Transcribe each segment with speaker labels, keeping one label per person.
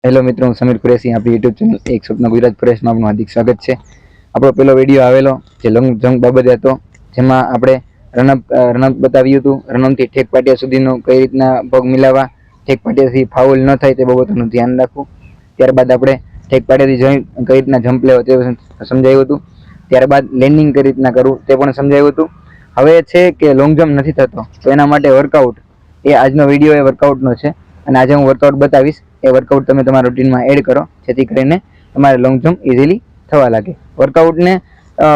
Speaker 1: Hello મિત્રો, હું સમીર કુરેશી. આપણી યુટ્યુબ ચેનલ એક સ્વપ્ન ગુજરાત પ્રવેશમાં આપનું હાર્દિક સ્વાગત છે. આપણો પહેલો વિડીયો આવેલો જે લોંગ જમ્પ બાબતે હતો, જેમાં આપણે રનઅપ બતાવ્યું હતું. રનઅપથી ઠેક પાટિયા સુધીનું કઈ રીતના પગ મિલાવવા, ઠેક પાટિયાથી ફાઉલ ન થાય તે બાબતનું ધ્યાન રાખવું. ત્યારબાદ આપણે ઠેક પાટિયાથી કઈ રીતના જમ્પ લેવો તે સમજાવ્યું હતું. ત્યારબાદ લેન્ડિંગ કઈ રીતના કરવું તે પણ સમજાવ્યું હતું. હવે છે કે લોંગ જમ્પ નથી થતો, તો એના માટે વર્કઆઉટ, એ આજનો વિડીયો એ વર્કઆઉટનો છે. અને આજે હું વર્કઆઉટ બતાવીશ. એ વર્કઆઉટ તમે તમારા રૂટીનમાં એડ કરો, જેથી કરીને તમારે લોંગ જમ્પ ઇઝીલી થવા લાગે. વર્કઆઉટને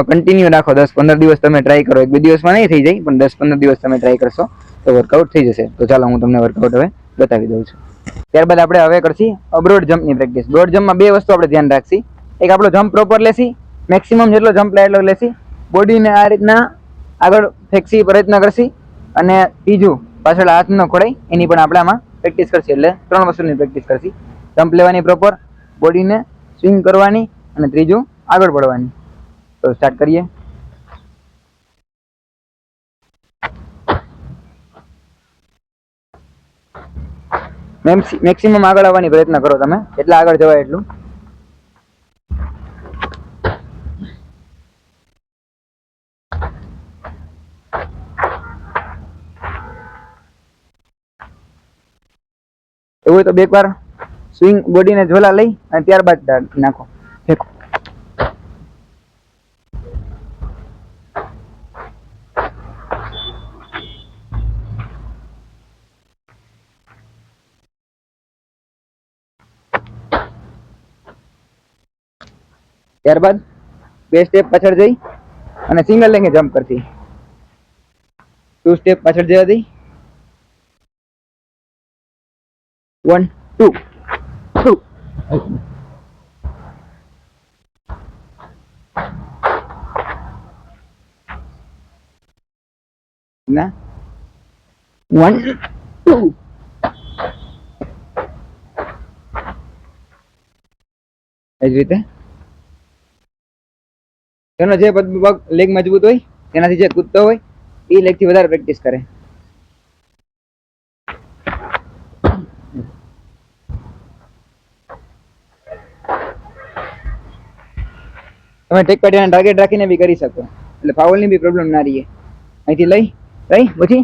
Speaker 1: કન્ટિન્યુ રાખો. 10-15 દિવસ તમે ટ્રાય કરો. 1-2 દિવસમાં નહીં થઈ જાય, પણ 10-15 દિવસ તમે ટ્રાય કરશો તો વર્કઆઉટ થઈ જશે. તો ચાલો હું તમને વર્કઆઉટ હવે બતાવી દઉં છું. ત્યારબાદ આપણે હવે કરશી બ્રોડ જમ્પની પ્રેક્ટિસ. બ્રોડ જમ્પમાં બે વસ્તુ આપણે ધ્યાન રાખશી. એક આપણો જમ્પ પ્રોપર લેશી, મેક્સિમમ જેટલો જમ્પ લે એટલો લેશી. બોડીને આ રીતના આગળ ફેંકશી, પ્રયત્ન કરશી. અને ત્રીજું, પાછળ હાથ ન ખોડાય એની પણ આપણે આમાં પ્રેક્ટિસ કરશી. એટલે 3 વસ્તુની પ્રેક્ટિસ કરશી. જમ્પ લેવાની પ્રોપર, બોડીને સ્વિંગ કરવાની, અને ત્રીજું આગળ પડવાની. તો સ્ટાર્ટ કરીએ. મેક્સિમમ આગળ આવવાની પ્રયત્ન કરો તમે, એટલા આગળ જવાય એટલું. એવું હોય તો બે વાર સ્વિંગ બોડીને ઝોલા લઈ અને ત્યારબાદ નાખો, ફેંકો. ત્યારબાદ 2 સ્ટેપ પાછળ જઈ અને સિંગલ લેગે જમ્પ કરતી. 2 સ્ટેપ પાછળ જવા દઈ. 1 2 ના 1 2. એ જ રીતે તેનો જે પગ લેગ મજબૂત હોય, તેનાથી જે કૂદતો હોય એ લેગથી વધારે પ્રેક્ટિસ કરે. તમે ટેક પાટિયાને ટાર્ગેટ રાખીને બી કરી શકો, એટલે ફાઉલની બી પ્રોબ્લેમ ના રહીએ. અહીંથી લઈ પછી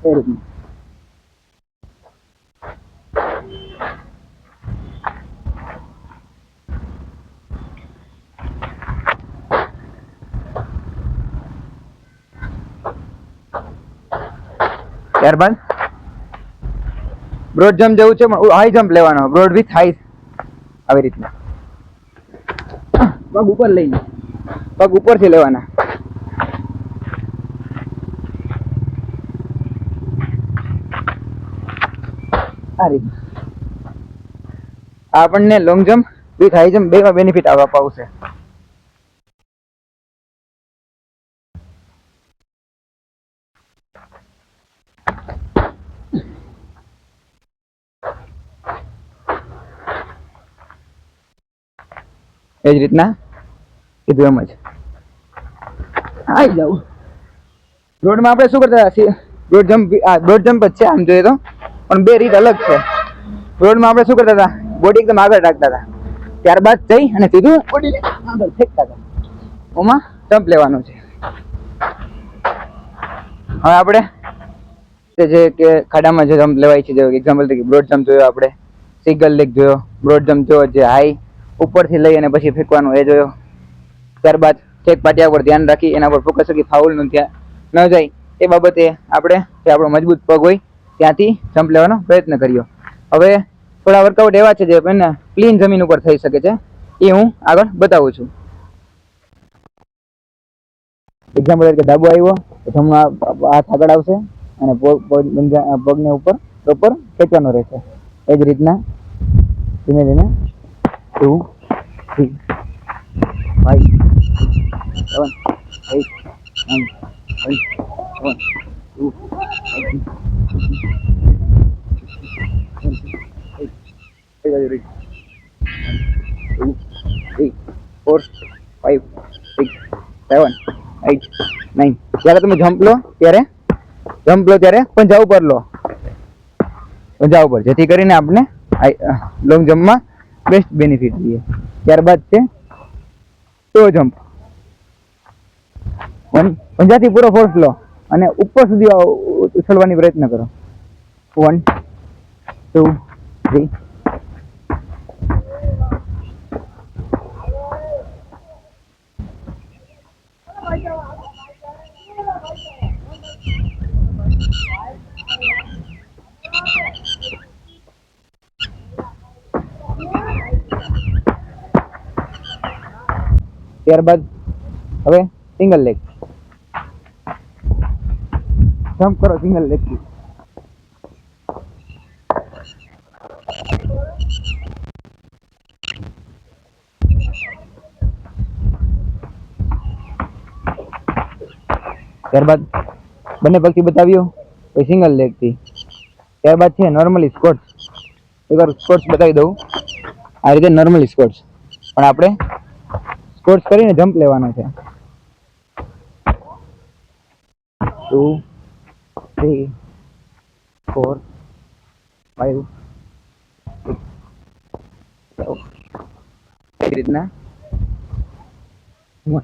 Speaker 1: એ રીતનું. ત્યારબાદ બ્રોડ જમ્પ જેવું છે, પણ હાઈ જમ્પ લેવાનો. બ્રોડ વિથ હાઈ, આવી રીતના પગ ઉપર લઈને, પગ ઉપરથી લેવાના. આ રીતના આપણને long jump with high jump બેમાં બેનિફિટ આવશે. એ જ રીતના કીધું એમ જ આવી જાવ. રોડમાં આપણે શું કરતા હતા? બ્રોડ જમ્પ જ છે આમ જોઈએ તો, પણ બે રીત અલગ છે. રોડમાં આપણે શું કરતા હતા? બોડી એકદમ આગળ રાખતા હતા, ત્યારબાદ જઈ અને સીધું બોડીને આગળ ફેંકતા હતા. ઓમાં જમ્પ લેવાનું છે. હવે આપણે જે કે ખાડામાં જે જમ્પ લેવાય છે, જેવું એક્ઝામ્પલ તરીકે બ્રોડ જમ્પ જોયો આપણે, સિંગલ લેગ જોયો, બ્રોડ જમ્પ જોયો જે હાઈ ઉપરથી લઈ અને પછી ફેંકવાનું એ જોયો. ત્યારબાદ ઠેક પાટિયા પર ધ્યાન રાખી એના પર ફોકસ રાખી ફાઉલનું ત્યાં ન જાય એ બાબતે આપણે જે આપણો મજબૂત પગ હોય ત્યાંથી જમ્પ લેવાનો પ્રયત્ન કર્યો. હવે થોડા વર્કઆઉટ એવા છે જે ક્લીન જમીન ઉપર થઈ શકે છે, એ હું આગળ બતાવું છું. એક્ઝામ્પલ તરીકે ડાબો આવ્યો તો જમણો હાથ આગળ આવશે અને પગને ઉપર પ્રોપર ખેંચવાનો રહેશે. એ જ રીતના ધીમે ધીમે 2 3 5 7 8 9 10 1 2 3 4 5 6 7 8 9. જ્યારે તમે જમ્પ લો ત્યારે પંજા ઉપર લો, પંજા ઉપર, જેથી કરીને આપણે લોંગ જમ્પમાં બેસ્ટ બેનિફિટ દઈએ. ત્યારબાદ છે ટો જમ્પ. 50 થી પૂરો ફોર્સ લો અને ઉપર સુધી ઉછળવાની પ્રયત્ન કરો. 1 2 3. ત્યારબાદ હવે સિંગલ લેગ જમ્પ કરો. સિંગલ લેગ થી ત્યારબાદ બંને પગથી બતાવ્યું પછી સિંગલ લેગ થી. ત્યારબાદ છે નોર્મલી સ્કોટ્સ. એકવાર સ્કોટ્સ બતાવી દઉં. આ રીતે નોર્મલી સ્કોટ્સ, પણ આપણે સ્કોટ્સ કરીને જમ્પ લેવાનો છે. 2 3 4 5 6 7 રીતના 1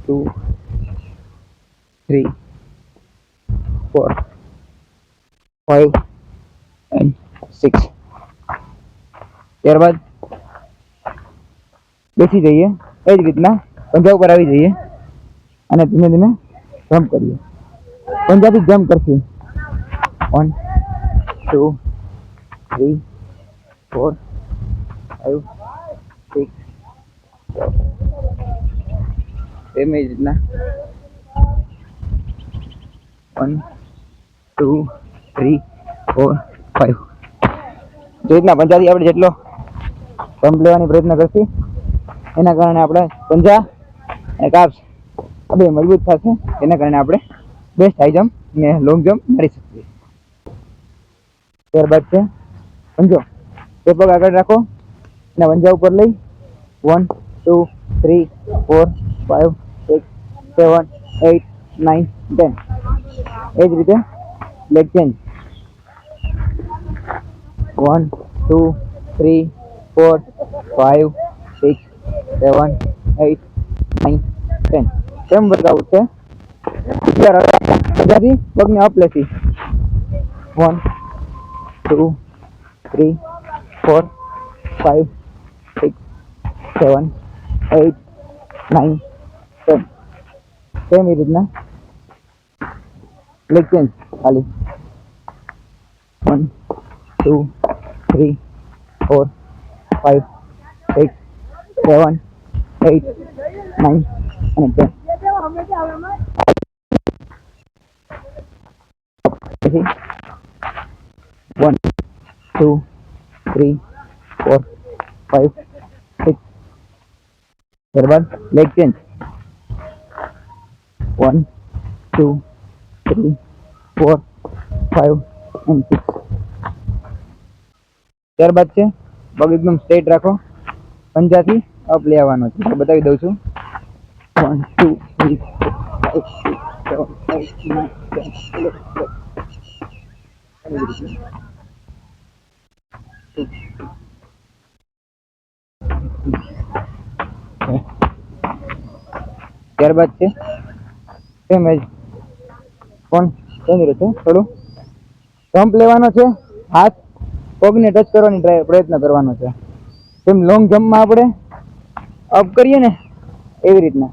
Speaker 1: 2 3 4 5 and 6. ત્યારબાદ બેસી જઈએ. એ જ રીતના પંજા ઉપર આવી જઈએ અને ધીમે ધીમે જમ્પ કરીએ. પંજાથી જમ્પ કરશું. 1 2 3 4 5 6 7. એમ જ રીતના 1 2 3 4 5. જે રીતના પંજાથી આપણે જેટલો જમ્પ લેવાની પ્રયત્ન કરશું એના કારણે આપણે પંજા અને કાપ્સ બે મજબૂત થશે. એના કારણે આપણે બેસ્ટ હાઈ જમ્પ ને લોંગ જમ્પ મારી શકીએ. ત્યારબાદ છે પંજો. બે પગ આગળ રાખો અને પંજા ઉપર લઈ 1 2 3 4 5 6 7 8 9 10. એ જ રીતે લેગ ચેન્જ. 1 2 3 4 5 6 7 8 9 10. સેમ વર્કઆઉટ છે. પંજાથી પગને અપ લેશી. 1 2 3 4 5 6 7 8 9 10. સેમ એ રીતના લેગ ચેન્જ ખાલી 1 2 3 4 5 6 7 8 9 અને 10. પછી 1 2 3 4 5 6. ત્યારબાદ લેગ ચેન્જ 1 2 3 4 5 and 6. ત્યારબાદ છે પગ એકદમ સ્ટ્રેટ રાખો. પંજાથી અપ લઈ આવવાનો છે. બતાવી દઉં છું. 1 2 3 4 5 6 7 8 9 10. ત્યારબાદ છે સેમ એજ પણ ચેન્જ રહેશે. થોડું જમ્પ લેવાનો છે. હાથ પગને ટચ કરવાની પ્રયત્ન કરવાનો છે. જેમ લોંગ જમ્પમાં આપણે અપ કરીએ ને એવી રીતના.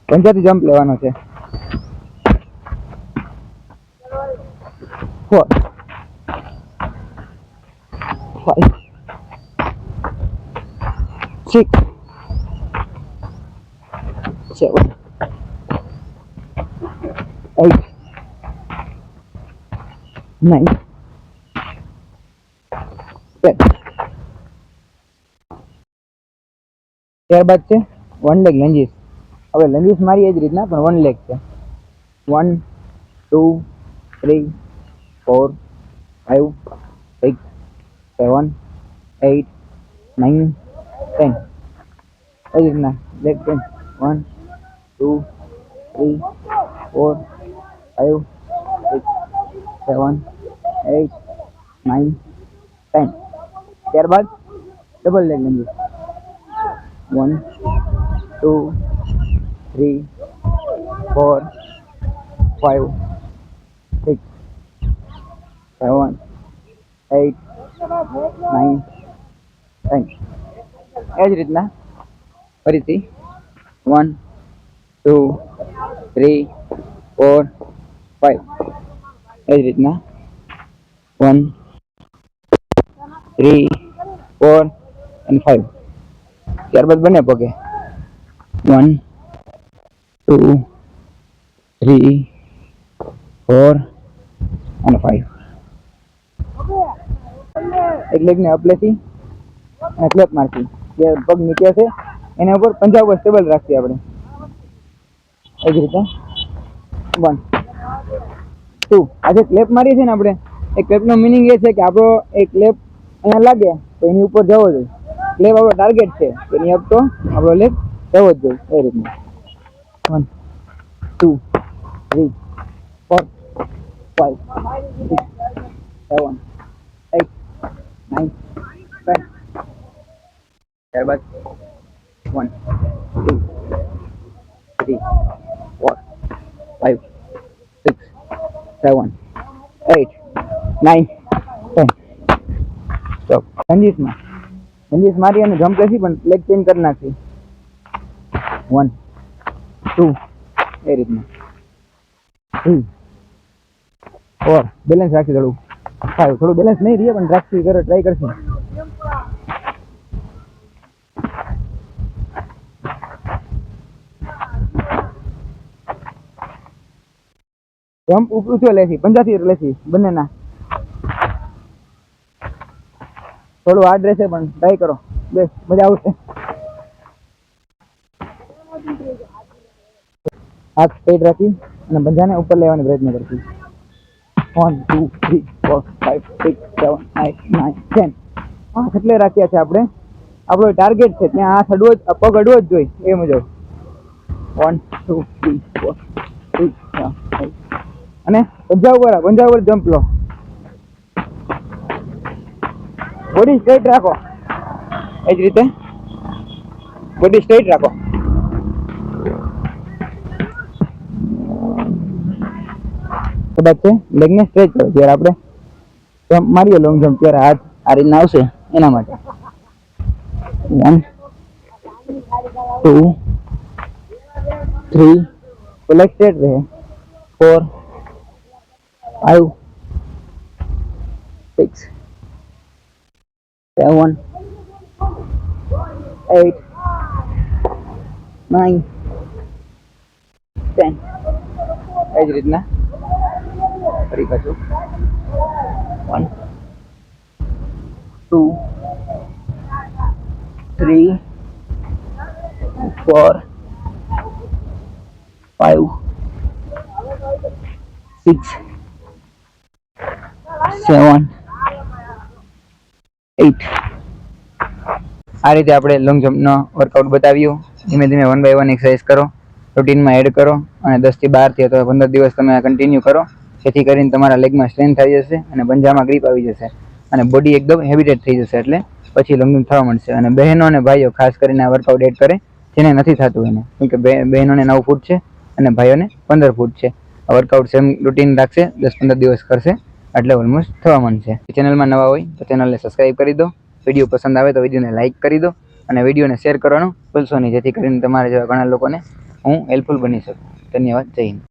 Speaker 1: પંજાથી જમ્પ લેવાનો છે. 4 5 6 7 8 9 10. ત્યારબાદ છે વન લેગ લંજીસ. હવે લંજીસ મારી એ જ રીતના પણ વન લેગ છે. 1 2 3 4 5 6 7 8 9 10. એ જ રીતના લેગ ચેન્જ 1 2 3 4 5 6 7 8 9 10. ત્યારબાદ ડબલ લેગ લંજીસ 1 2 3 4 5 6 7 8 9 10. એ જ રીતના ફરીથી 1 2 3 4 5. એ જ રીતના 1 3 4 અને 5. ત્યારબાદ બંને પગે 1 2 3 4 અને 5. એક લેગને અપલેથી અને ક્લેપ મારથી જે પગ નીચે છે એના ઉપર પંજા ઉપર સ્ટેબલ રાખીએ આપણે. એ જ રીતે 1 2. આજે ક્લેપ મારી છે ને આપણે, એ ક્લેપનો મિનિંગ એ છે કે આપણો એ ક્લેપ અહીંયા લાગે તો એની ઉપર જવો જોઈએ. ક્લેપ આપણો ટાર્ગેટ છે એની અપ તો આપણો લેગ જવો જ જોઈએ. એ રીતના 1 2 3 4 5 6 7 8 9 10. ત્યારબાદ 1 2 3 4 5 6 7 8 9 10. સ્ટોપ. લંજીસ મારી અને જમ્પ લેસી પણ લેગ ચેન્જ કરી નાખી. 1 2 એ રીતના 3 4 બેલેન્સ રાખી થોડું 5. થોડું બેલેન્સ નહીં રહીએ પણ રાખી કરો, ટ્રાય કરશે. જમ્પ ઊંચો લેસી, 85 લેસી બંનેના. થોડું હાર્ડ રહેશે પણ ટ્રાય કરો, બેસ મજા આવશે. હાથ સ્ટ્રેટ રાખી અને પંજાને ઉપર લેવાનો પ્રયત્ન કરતી. 1 2 3 4 5 6 7 8 9 10. હાથ એટલે રાખ્યા છે આપણે, આપણો ટાર્ગેટ છે ત્યાં હાથ અડવો જ, પગ અડવો જ જોઈએ એ મુજબ. 1 2 3 4 6 7 8. અને પંજા ઉપર જમ્પ લો. બોડી સ્ટ્રેટ રાખો. એ જ રીતે બોડી સ્ટ્રેટ રાખો. કદાચ છે લેગને સ્ટ્રેચ કરો. જ્યારે આપણે જમ્પ મારીએ લોંગ જમ્પ ત્યારે હાથ આ રીતના આવશે એના માટે. 1 2 3 તો લેગ સ્ટ્રેટ રહે. 4 5 6 7 8 9 10. એ જ રીતના ફરી પાછું 1 2 3 4 5 6 7 8. આ રીતે આપણે લોંગ જમ્પનો વર્કઆઉટ બતાવ્યું. ધીમે ધીમે 1 by 1 એક્સરસાઇઝ કરો, રૂટીનમાં એડ કરો અને 10 થી 12 થી અથવા 15 દિવસ તમે કન્ટિન્યુ કરો, જેથી કરીને તમારા લેગમાં સ્ટ્રેન્થ આવી જશે અને પંજામાં ગ્રીપ આવી જશે અને બોડી એકદમ હેબિટેટ થઈ જશે. એટલે પછી લોંગ જમ્પ થવા મળશે. અને બહેનો અને ભાઈઓ ખાસ કરીને આ વર્કઆઉટ એડ કરે જેને નથી થતું એને, કેમ કે બહેનોને 9 ફૂટ છે અને ભાઈઓને 15 ફૂટ છે. આ વર્કઆઉટ સેમ રૂટીન રાખશે, 10-15 દિવસ કરશે એટલે ઓલમોસ્ટ થવા માંડશે. ચેનલમાં નવા હોય તો ચેનલને સબસ્ક્રાઈબ કરી દો. વિડીયો પસંદ આવે તો વિડીયોને લાઇક કરી દો અને વિડીયોને શેર કરવાનું ભૂલશો નહીં, જેથી કરીને તમારા જેવા ઘણા લોકોને હું હેલ્પફુલ બની શકું. ધન્યવાદ. જય હિન્દ.